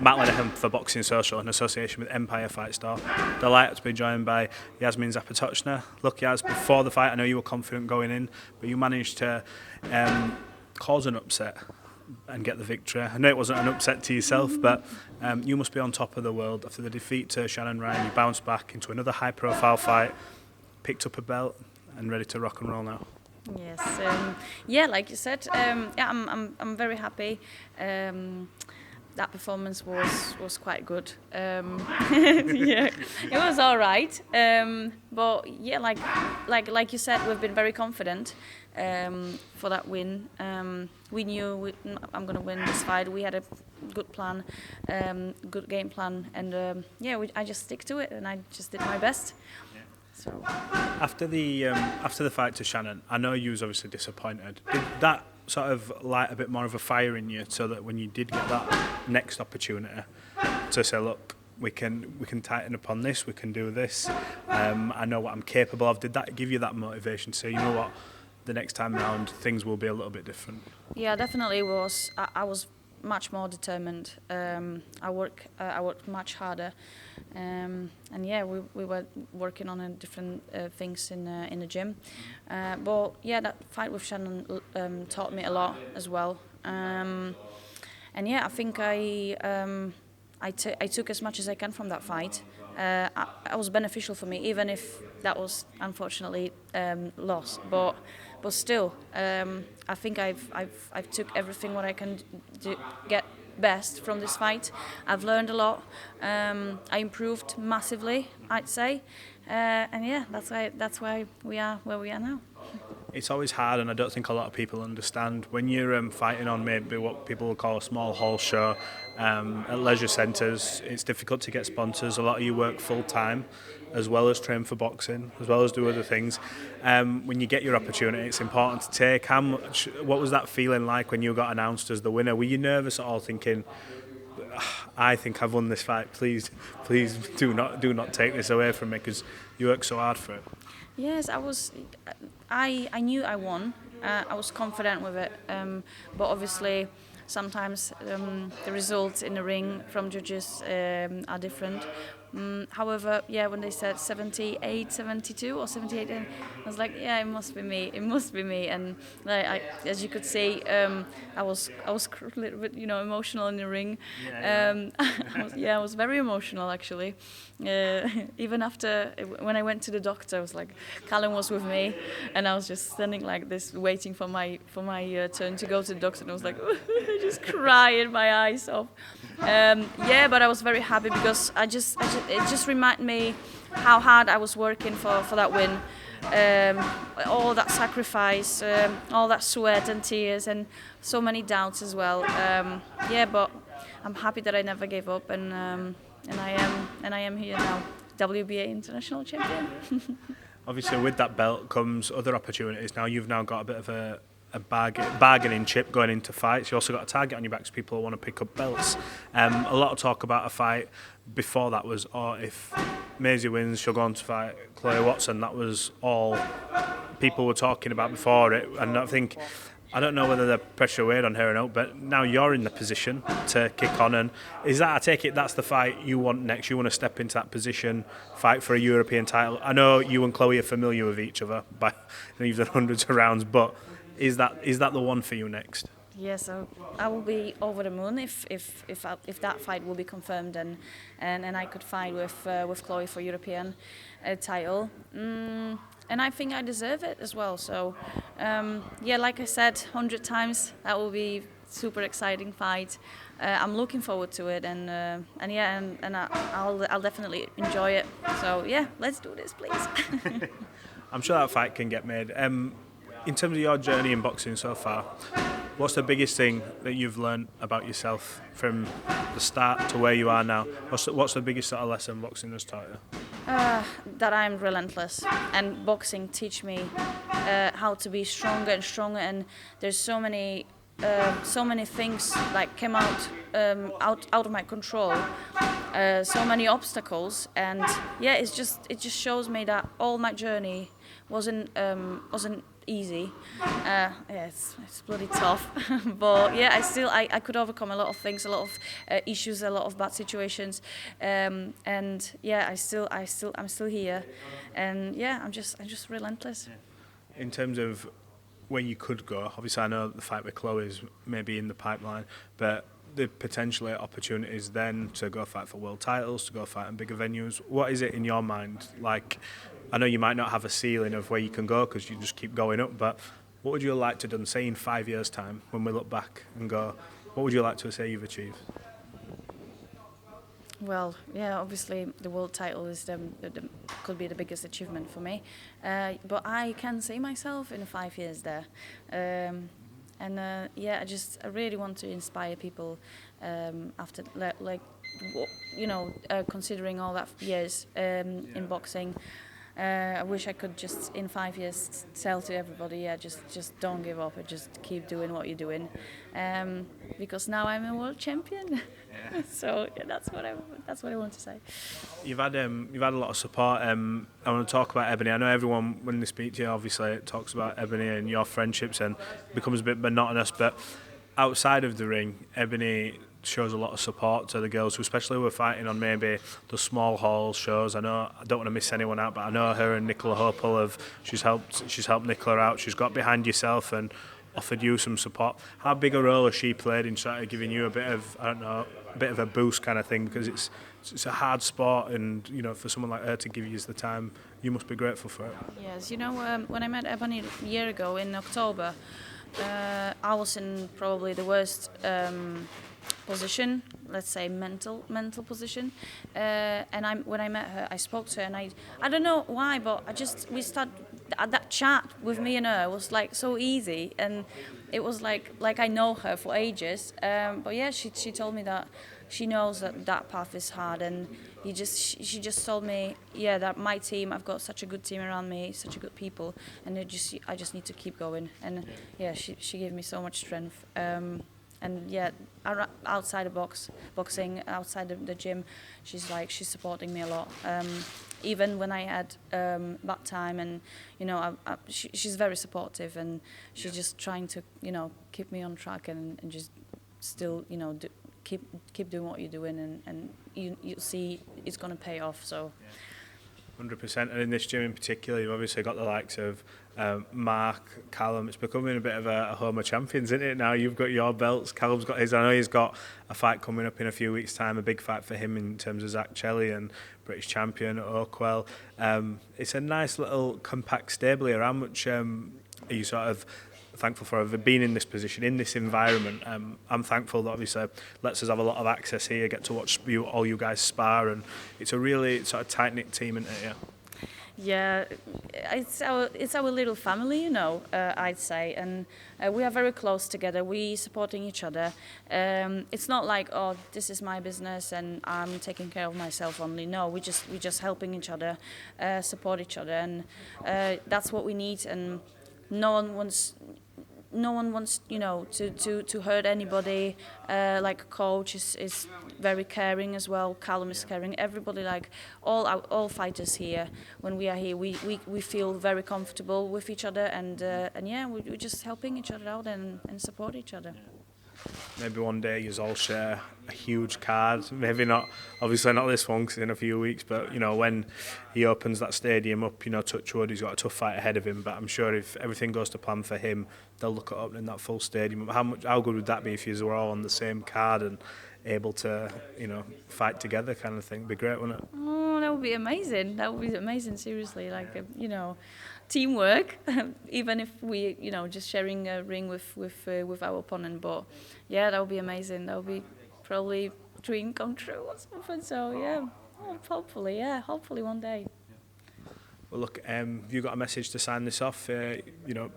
Matt Lenihan for Boxing Social in association with Empire Fight Store. Delighted to be joined by Jasmina Zapotoczna. Look, Yas, before the fight, I know you were confident going in, but you managed to cause an upset and get the victory. I know it wasn't an upset to yourself, but you must be on top of the world. After the defeat to Shannon, you bounced back into another high-profile fight, picked up a belt, and ready to rock and roll now. Yes, like you said, I'm very happy. That performance was quite good. Yeah, it was all right. But yeah, like you said, we've been very confident for that win. We knew I'm going to win this fight. We had a good plan, good game plan, and I just stick to it, and I just did my best. So. After the fight to Shannon, I know you was obviously disappointed. Did that sort of light a bit more of a fire in you, so that when you did get that next opportunity to say, look, we can tighten up on this, we can do this, I know what I'm capable of. Did that give you that motivation to say, you know what, the next time round things will be a little bit different? Yeah, definitely was. I was much more determined. I worked much harder, and yeah, we were working on different things in the gym. But yeah, that fight with Shannon taught me a lot as well. And yeah, I think I took as much as I can from that fight. It was beneficial for me, even if that was unfortunately lost. But still, I think I've took everything what I can get best from this fight. I've learned a lot. I improved massively, I'd say, and yeah, that's why we are where we are now. It's always hard, and I don't think a lot of people understand when you're fighting on maybe what people will call a small hall show at leisure centres. It's difficult to get sponsors. A lot of you work full time, as well as train for boxing, as well as do other things. When you get your opportunity, it's important to take. What was that feeling like when you got announced as the winner? Were you nervous at all, thinking, I think I've won this fight, please do not take this away from me, because you worked so hard for it? Yes, I was. I knew I won. I was confident with it, but obviously sometimes the results in the ring from judges are different. However, yeah, when they said 78, 72 or 78, I was like, yeah, it must be me. And as you could see, I was a little bit, emotional in the ring. I was very emotional actually. Even after, when I went to the doctor, I was like, Callum was with me, and I was just standing like this, waiting for my turn to go to the doctor, and I was like, just crying my eyes off. But I was very happy because it just reminded me how hard I was working for that win. All that sacrifice, all that sweat and tears, and so many doubts as well. But I'm happy that I never gave up, and I am here now, WBA international champion. Obviously, with that belt comes other opportunities. Now you've got a bit of a bargaining chip going into fights. You also got a target on your back, so people want to pick up belts. A lot of talk about a fight before that was, if Maisey wins, she'll go on to fight Chloe Watson. That was all people were talking about before it, and I don't know whether the pressure weighed on her or not, but now you're in the position to kick on. And I take it that's the fight you want next? You want to step into that position, fight for a European title? I know you and Chloe are familiar with each other, but you've done hundreds of rounds, but is that the one for you next? Yes, I will be over the moon if that fight will be confirmed, and I could fight with Chloe for European title. And I think I deserve it as well. So, like I said 100 times, that will be super exciting fight. I'm looking forward to it, and I'll definitely enjoy it. So yeah, let's do this, please. I'm sure that fight can get made. In terms of your journey in boxing so far, what's the biggest thing that you've learned about yourself from the start to where you are now? What's the biggest sort of lesson boxing has taught you? That I'm relentless, and boxing teach me how to be stronger and stronger. And there's so many things like came out of my control, so many obstacles, and yeah, it just shows me that all my journey wasn't easy. Yeah, it's bloody tough. But yeah, I could overcome a lot of things, a lot of issues, a lot of bad situations, and yeah, I'm still here, and yeah, I'm just relentless. In terms of where you could go, obviously I know the fight with Chloe is maybe in the pipeline, but the potentially opportunities then to go fight for world titles, to go fight in bigger venues. What is it in your mind? Like, I know you might not have a ceiling of where you can go because you just keep going up, but what would you like to do, say in 5 years' time, when we look back and go, what would you like to say you've achieved? Well, yeah, obviously the world title is could be the biggest achievement for me, but I can see myself in 5 years there, and yeah, I really want to inspire people after like considering all that years in boxing. I wish I could just in 5 years tell to everybody, yeah, just don't give up and just keep doing what you're doing, because now I'm a world champion. Yeah. So yeah, that's what I want to say. You've had a lot of support. I want to talk about Ebanie. I know everyone when they speak to you, obviously, it talks about Ebanie and your friendships, and it becomes a bit monotonous. But outside of the ring, Ebanie shows a lot of support to the girls who especially were fighting on maybe the small hall shows. I don't want to miss anyone out, but I know her and Nicola Hopel she's helped Nicola out. She's got behind yourself and offered you some support. How big a role has she played in sort of giving you a bit of a boost kind of thing, because it's a hard sport, and for someone like her to give you the time, you must be grateful for it. Yes, when I met Ebanie a year ago in October, I was in probably the worst position, let's say mental position, and when I met her, I spoke to her, and I don't know why, but we started that chat with me and her was like so easy, and it was like I know her for ages, but yeah, she told me that she knows that path is hard, and she just told me, yeah, that my team, I've got such a good team around me, such a good people, and I just need to keep going, and yeah, she gave me so much strength. And yeah, outside of boxing, outside of the gym, she's supporting me a lot. Even when I had bad time, and she's very supportive, and she's just trying to keep me on track, and just still keep doing what you're doing, and you see it's gonna pay off. So. 100%, and in this gym in particular, you've obviously got the likes of Mark, Callum. It's becoming a bit of a home of champions, isn't it? Now you've got your belts. Callum's got his. I know he's got a fight coming up in a few weeks' time, a big fight for him in terms of Zach Chelly and British champion Oakwell. It's a nice little compact stable here. How much are you sort of thankful for being in this position, in this environment? I'm thankful that obviously lets us have a lot of access here, get to watch all you guys spar, and it's a really sort of tight-knit team, isn't it? Yeah, it's our little family, I'd say, and we are very close together. We supporting each other. It's not like, oh, this is my business and I'm taking care of myself only. No, we just helping each other, support each other, and that's what we need. And no one wants to hurt anybody. Like a coach is very caring as well. Callum is caring. Everybody, like all fighters here, when we are here, we feel very comfortable with each other, and yeah, we're just helping each other out and support each other. Maybe one day you all share a huge card. Maybe not, obviously not this one because in a few weeks, but when he opens that stadium up, touch wood, he's got a tough fight ahead of him, but I'm sure if everything goes to plan for him, they'll look at opening that full stadium. How good would that be if you were all on the same card and able to fight together, kind of thing? It'd be great, wouldn't it? Oh, that would be amazing. That would be amazing, seriously. Like teamwork, even if we just sharing a ring with our opponent. But yeah, that would be amazing. That would be probably dream come true or something. So yeah, hopefully one day. Well, look, have you got a message to sign this off?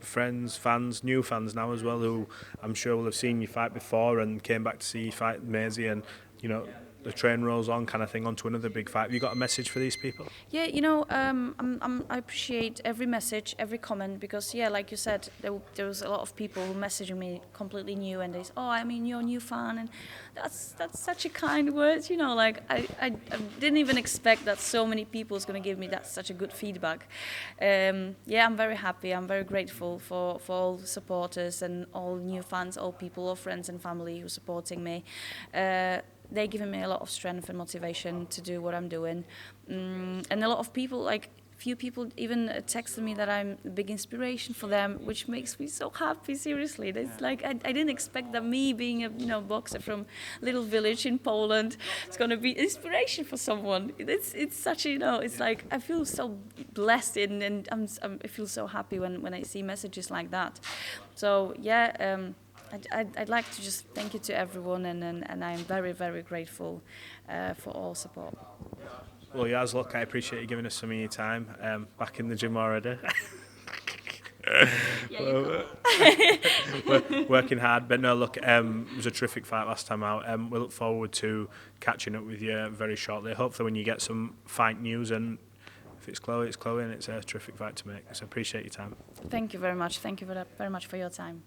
Friends, fans, new fans now as well, who I'm sure will have seen you fight before and came back to see you fight Maisey, and the train rolls on kind of thing onto another big fight. Have you got a message for these people? Yeah, I appreciate every message, every comment, because like you said, there was a lot of people who messaging me completely new, and they say, "Oh, you're a new fan," and that's such a kind word, Like I didn't even expect that so many people is going to give me that such a good feedback. I'm very happy. I'm very grateful for all the supporters and all new fans, all people, all friends and family who are supporting me. They're giving me a lot of strength and motivation to do what I'm doing. And a lot of people, few people even texted me that I'm a big inspiration for them, which makes me so happy, seriously. It's I didn't expect that me being a boxer from a little village in Poland is going to be inspiration for someone. It's such it's like I feel so blessed and I feel so happy when I see messages like that. So I'd like to just thank you to everyone, and I'm very, very grateful for all support. Well, Yaz, look, I appreciate you giving us some of your time. Back in the gym already. Working hard, but no, look, it was a terrific fight last time out. We look forward to catching up with you very shortly. Hopefully when you get some fight news, and if it's Chloe, and it's a terrific fight to make. So appreciate your time. Thank you very much. Thank you very much for your time.